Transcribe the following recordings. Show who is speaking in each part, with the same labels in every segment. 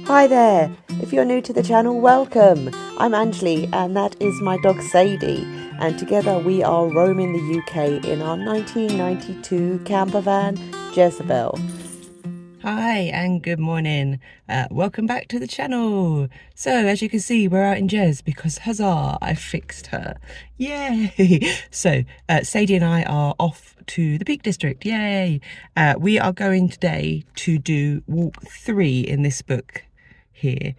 Speaker 1: Hi there, if you're new to the channel, welcome. I'm Anjuli and that is my dog Sadie, and together we are roaming the UK in our 1992 campervan Jezebel.
Speaker 2: Hi and good morning. Welcome back to the channel. So as you can see, we're out in Jez because huzzah, I fixed her. Yay! So Sadie and I are off to the Peak District. Yay! We are going today to do walk 3 in this book here.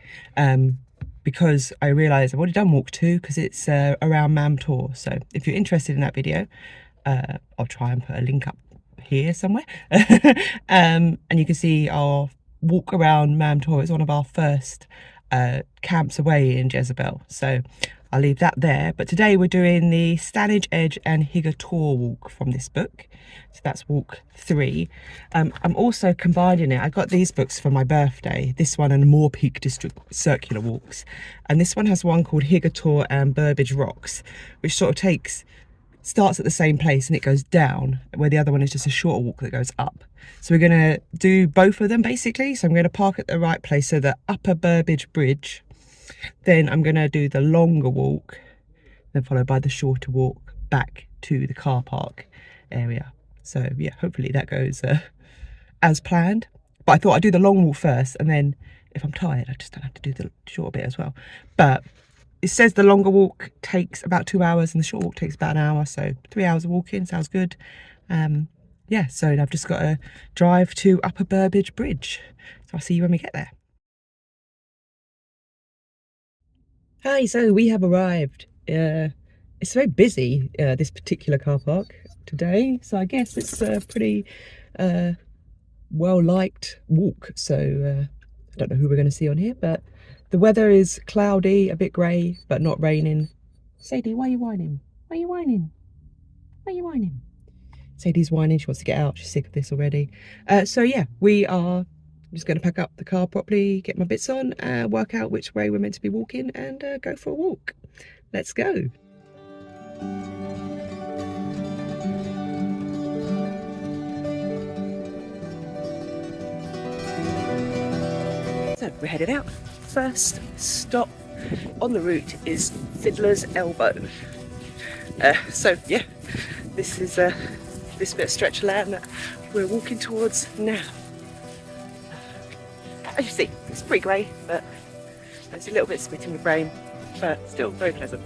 Speaker 2: Because I realised I've already done walk 2 because it's around Mam Tor. So if you're interested in that video, I'll try and put a link up here somewhere. And you can see our walk around Mam Tor. It's one of our first camps away in Jezebel, so I'll leave that there. But today we're doing the Stanage Edge and Higger Tor walk from this book, so that's walk 3. I'm also combining it. I got these books for my birthday, this one and more Peak District circular walks, and this one has one called Higger Tor and Burbage Rocks, which sort of starts at the same place and it goes down, where the other one is just a shorter walk that goes up. So we're going to do both of them basically. So I'm going to park at the right place, so the upper Burbage Bridge, then I'm going to do the longer walk, then followed by the shorter walk back to the car park area. So yeah, hopefully that goes as planned. But I thought I'd do the long walk first, and then if I'm tired I just don't have to do the short bit as well. But it says the longer walk takes about 2 hours and the short walk takes about an hour, so 3 hours of walking sounds good. Yeah, so I've just got to drive to Upper Burbage Bridge, so I'll see you when we get there. Hi, so we have arrived. It's very busy, this particular car park today, so I guess it's a pretty well liked walk. So I don't know who we're going to see on here, but the weather is cloudy, a bit grey, but not raining. Sadie, why are you whining? Why are you whining? Why are you whining? Sadie's whining, she wants to get out, she's sick of this already. So yeah, we are just going to pack up the car properly, get my bits on, work out which way we're meant to be walking, and go for a walk. Let's go. So we're headed out. First stop on the route is Fiddler's Elbow. So yeah, this is this bit of stretch of land that we're walking towards now. As you see, it's pretty grey, but it's a little bit spitting with rain, but still very pleasant.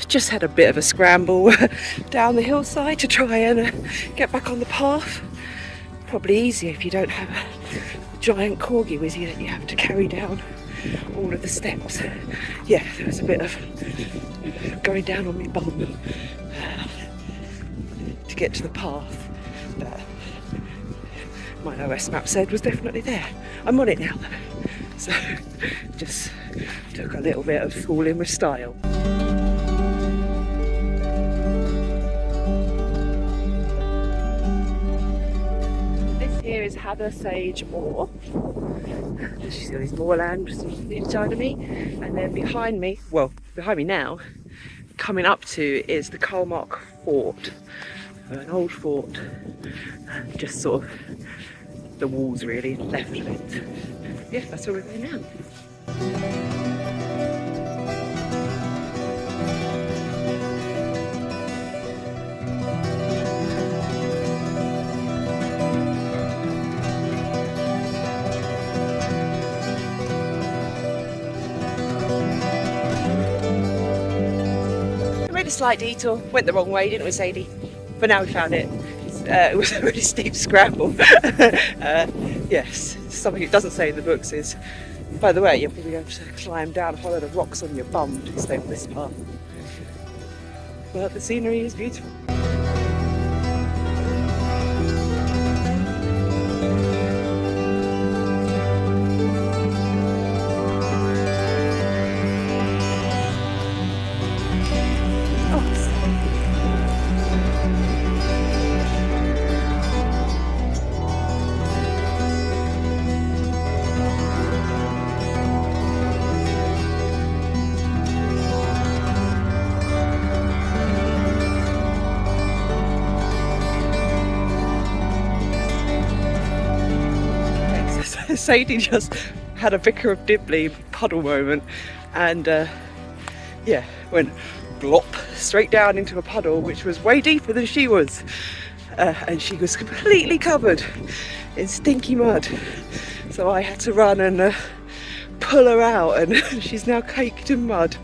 Speaker 2: Just had a bit of a scramble down the hillside to try and get back on the path. Probably easier if you don't have a giant corgi with you that you have to carry down all of the steps. Yeah, there was a bit of going down on my bum to get to the path, but my OS map said was definitely there. I'm on it now though, so just took a little bit of falling with style. Here is Heather, Sage, Moor. You see all these moorland inside of me, and then behind me now, coming up to is the Culmark Fort, an old fort, just sort of the walls really left of it. Yeah, that's where we're going now. slight detour. Went the wrong way, didn't we, Sadie? But now we found it. It was a really steep scramble. Yes, something it doesn't say in the books is, by the way, you're probably going to climb down a whole load of rocks on your bum to stay on this path. But the scenery is beautiful. Sadie just had a Vicar of Dibley puddle moment and yeah, went glop straight down into a puddle which was way deeper than she was, and she was completely covered in stinky mud, so I had to run and pull her out, and she's now caked in mud,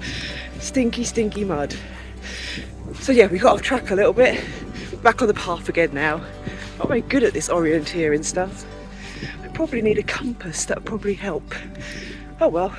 Speaker 2: stinky mud. So yeah, we got off track a little bit, back on the path again now. Not very good at this orienteering stuff. Probably need a compass, that would probably help. Oh well.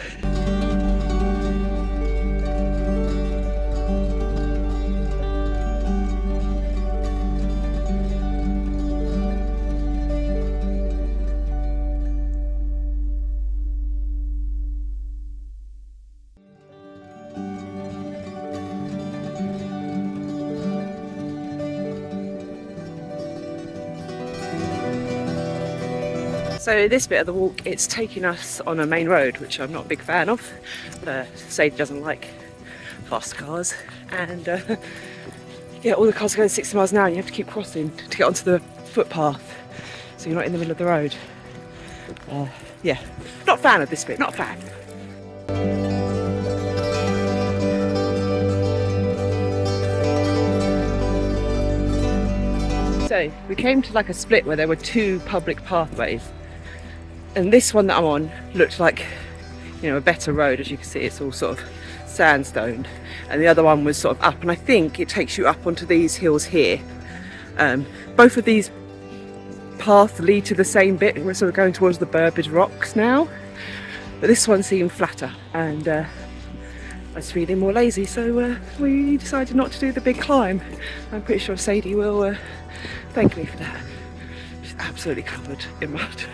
Speaker 2: So this bit of the walk, it's taking us on a main road, which I'm not a big fan of. Sadie doesn't like fast cars, and yeah, all the cars are going 60 miles an hour and you have to keep crossing to get onto the footpath, so you're not in the middle of the road. Yeah, not a fan of this bit, not a fan. So we came to like a split where there were two public pathways, and this one that I'm on looked like, you know, a better road. As you can see, it's all sort of sandstoned, and the other one was sort of up, and I think it takes you up onto these hills here. Both of these paths lead to the same bit. We're sort of going towards the Burbage rocks now, but this one seemed flatter, and I was feeling more lazy, so we decided not to do the big climb. I'm pretty sure Sadie will thank me for that. She's absolutely covered in mud.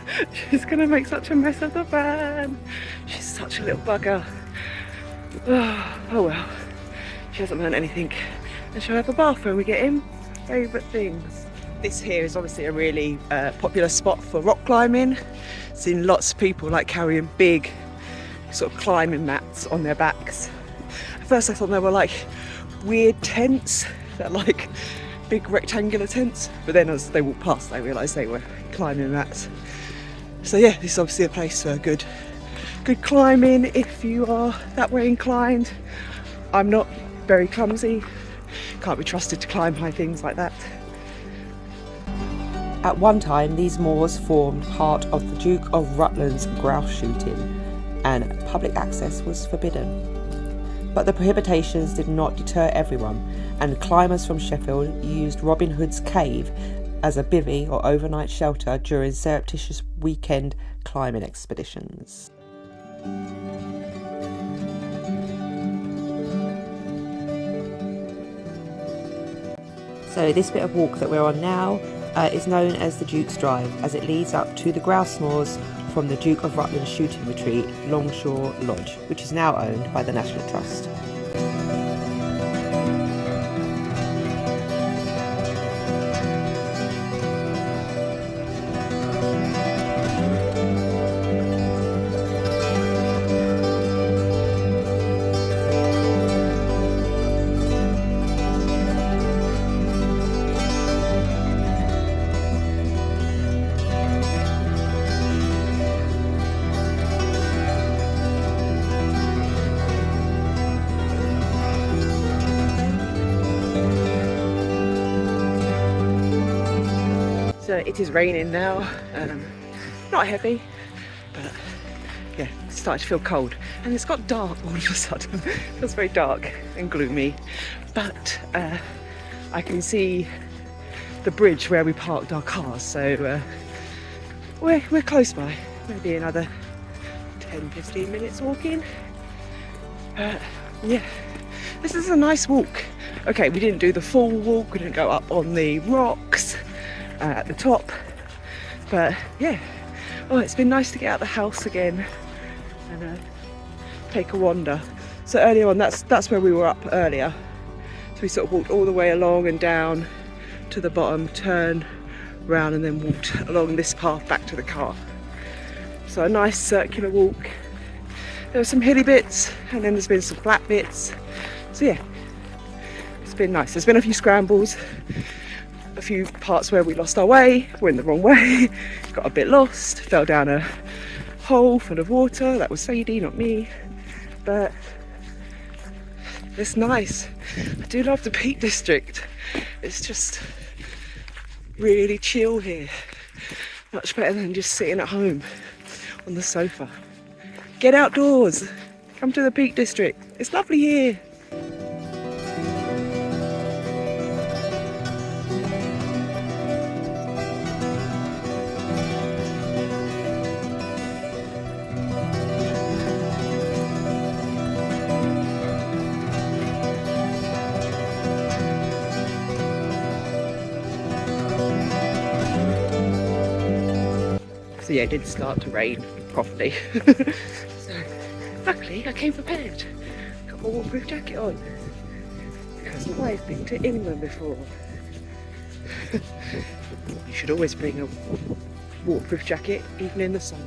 Speaker 2: She's gonna make such a mess of the van. She's such a little bugger. Oh well, she hasn't learned anything, and she'll have a bath when we get in. Favourite things. This here is obviously a really popular spot for rock climbing. Seen lots of people like carrying big sort of climbing mats on their backs. At first I thought they were like weird tents, that like big rectangular tents, but then as they walked past I realised they were climbing mats. So yeah, this is obviously a place for good climbing if you are that way inclined. I'm not very clumsy, can't be trusted to climb high things like that.
Speaker 1: At one time, these moors formed part of the Duke of Rutland's grouse shooting, and public access was forbidden. But the prohibitions did not deter everyone, and climbers from Sheffield used Robin Hood's cave as a bivvy or overnight shelter during surreptitious weekend climbing expeditions. So this bit of walk that we're on now is known as the Duke's Drive, as it leads up to the grouse moors from the Duke of Rutland's shooting retreat, Longshore Lodge, which is now owned by the National Trust. So it is raining now, not heavy, but yeah, it's
Speaker 2: started to feel cold, and it's got dark all of a sudden. It feels very dark and gloomy, but I can see the bridge where we parked our cars, so we're close by. Maybe another 10-15 minutes walking. Yeah, this is a nice walk. Okay, we didn't do the full walk, we didn't go up on the rocks at the top, but yeah. Oh, it's been nice to get out of the house again and take a wander. So earlier on, that's where we were up earlier. So we sort of walked all the way along and down to the bottom, turned round, and then walked along this path back to the car. So a nice circular walk. There were some hilly bits, and then there's been some flat bits. So yeah, it's been nice. There's been a few scrambles, a few parts where we lost our way, went the wrong way, got a bit lost, fell down a hole full of water. That was Sadie, not me. But it's nice. I do love the Peak District. It's just really chill here. Much better than just sitting at home on the sofa. Get outdoors. Come to the Peak District. It's lovely here. So yeah, it did start to rain properly. So luckily I came prepared. Got my waterproof jacket on because I've been to England before. You should always bring a waterproof jacket even in the sun.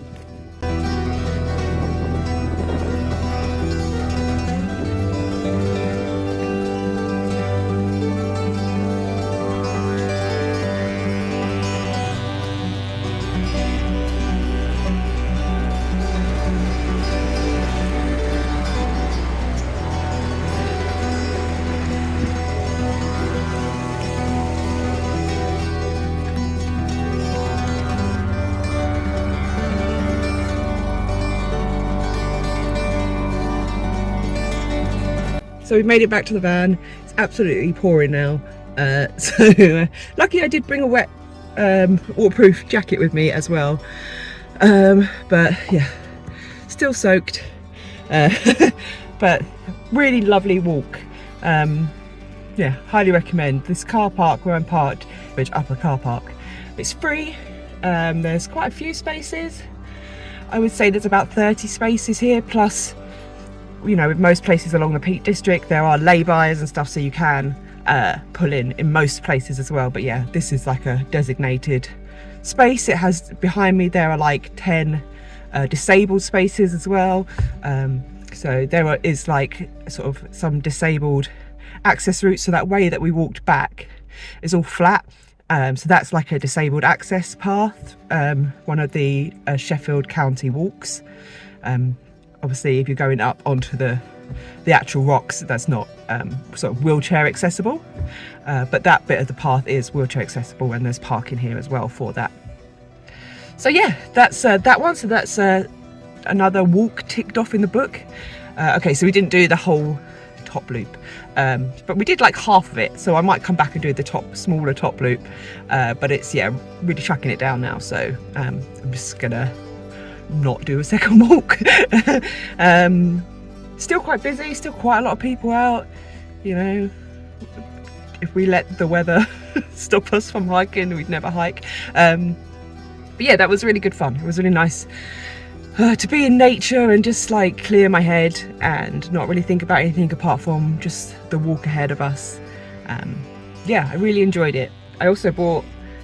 Speaker 2: So we've made it back to the van. It's absolutely pouring now. Lucky I did bring a wet waterproof jacket with me as well. But yeah, still soaked. But really lovely walk. Yeah, highly recommend. This car park where I'm parked, which upper car park, it's free. There's quite a few spaces. I would say there's about 30 spaces here, plus, you know, with most places along the Peak District, there are lay-bys and stuff, so you can pull in most places as well. But yeah, this is like a designated space. It has, behind me there are like 10 disabled spaces as well. So there is like sort of some disabled access routes. So that way that we walked back is all flat. So that's like a disabled access path, one of the Sheffield County walks. Obviously, if you're going up onto the actual rocks, that's not sort of wheelchair accessible, but that bit of the path is wheelchair accessible, and there's parking here as well for that. So yeah, that's that one. So that's another walk ticked off in the book. Okay, so we didn't do the whole top loop, but we did like half of it, so I might come back and do the smaller top loop, but it's, yeah, really chucking it down now, so I'm just gonna not do a second walk. Still quite busy, still quite a lot of people out, you know. If we let the weather stop us from hiking, we'd never hike. But yeah, that was really good fun. It was really nice to be in nature and just like clear my head and not really think about anything apart from just the walk ahead of us. Yeah, I really enjoyed it. I also bought,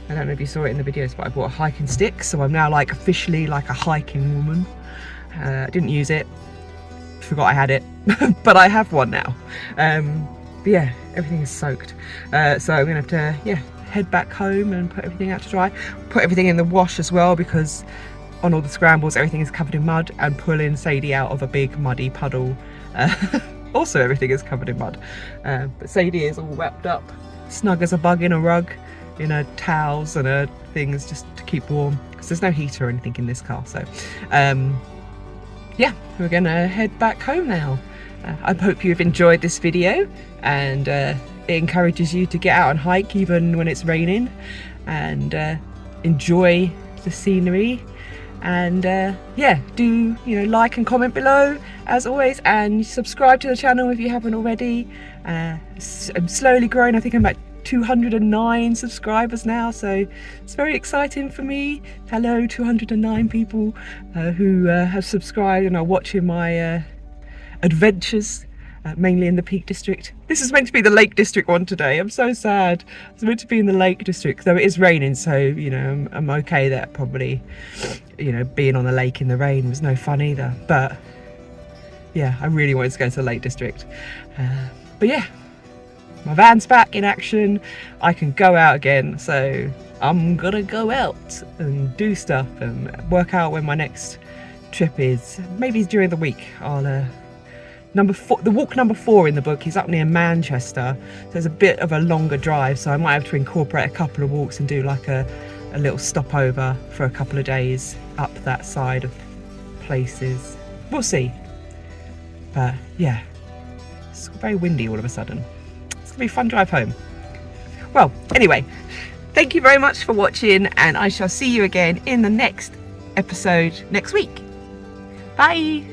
Speaker 2: I don't know if you saw it in the videos, but I bought a hiking stick, so I'm now like officially like a hiking woman. I didn't use it, forgot I had it, but I have one now. But yeah, everything is soaked, so I'm gonna have to, yeah, head back home and put everything out to dry. Put everything in the wash as well, because on all the scrambles everything is covered in mud, and pulling Sadie out of a big muddy puddle, also everything is covered in mud. But Sadie is all wrapped up, snug as a bug in a rug, in her towels and her things, just to keep warm, because there's no heater or anything in this car. So yeah, we're gonna head back home now. I hope you've enjoyed this video, and it encourages you to get out and hike even when it's raining, and enjoy the scenery. And yeah, do like and comment below as always, and subscribe to the channel if you haven't already. I'm slowly growing. I think I'm at 209 subscribers now, so it's very exciting for me. Hello 209 people who have subscribed and are watching my adventures, mainly in the Peak District. This is meant to be the Lake District one today. I'm so sad. It's meant to be in the Lake District, though it is raining, so I'm okay that probably being on the lake in the rain was no fun either. But yeah, I really wanted to go to the Lake District. But yeah, my van's back in action. I can go out again, so I'm gonna go out and do stuff and work out when my next trip is. Maybe during the week. I'll the walk number 4 in the book is up near Manchester, so it's a bit of a longer drive, so I might have to incorporate a couple of walks and do like a little stopover for a couple of days up that side of places. We'll see. But yeah, it's very windy all of a sudden. It's gonna be a fun drive home. Well, anyway, thank you very much for watching, and I shall see you again in the next episode next week. Bye.